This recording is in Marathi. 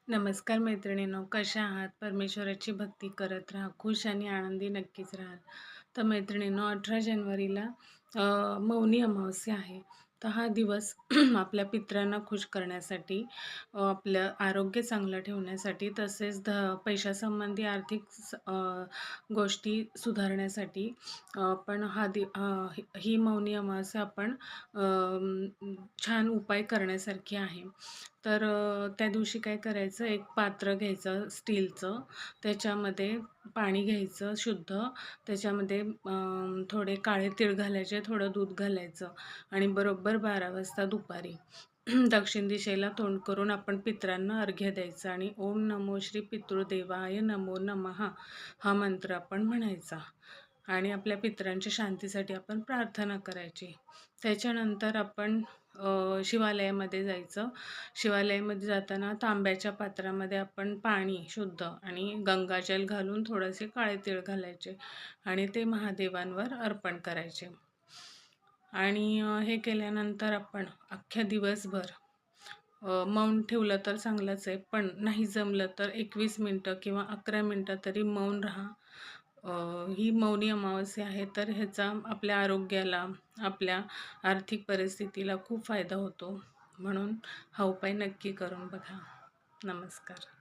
नमस्कार मैत्रिणींनो, कशा आहात? परमेश्वराची भक्ती करत राहा, खुश आणि आनंदी नक्कीच राहाल. तर मैत्रिणींनो, 18 जानेवारीला मौनी अमावस्या आहे. तर हा दिवस आपल्या पितरांना खुश करण्यासाठी, आपलं आरोग्य चांगलं ठेवण्यासाठी, तसेच पैशासंबंधी आर्थिक गोष्टी सुधारण्यासाठी आपण ही मौनी अमावस्या आपण छान उपाय करण्यासारखी आहे. तर त्या दिवशी काय करायचं, एक पात्र घ्यायचं स्टीलचं, त्याच्यामध्ये पाणी घ्यायचं शुद्ध, त्याच्यामध्ये थोडे काळे तीळ घालायचे, थोडं दूध घालायचं आणि बरोबर 12 वाजता दुपारी दक्षिण दिशेला तोंड करून आपण पितरांना अर्घ्य द्यायचं आणि ओम नमो श्री पितृदेवाय नमो नमः हा मंत्र आपण म्हणायचा आणि आपल्या पितरांच्या शांतीसाठी आपण प्रार्थना करायची. त्याच्यानंतर आपण शिवालयामध्ये जायचं. शिवालयामध्ये जाताना तांब्याच्या पात्रामध्ये आपण पाणी शुद्ध आणि गंगाजल घालून थोडेसे काळे तीळ घालायचे आणि ते महादेवांवर अर्पण करायचे. आणि हे केल्यानंतर आपण अख्ख्या दिवसभर मौन ठेवलं तर चांगलंच आहे, पण नाही जमलं तर 21 मिनटं किंवा 11 मिनटं तरी मौन राहा. ही मौनी अमावस्या आहे, तर ह्याचा आपल्या आरोग्याला, आपल्या आर्थिक परिस्थितीला खूप फायदा होतो. म्हणून हा उपाय नक्की करून बघा. नमस्कार.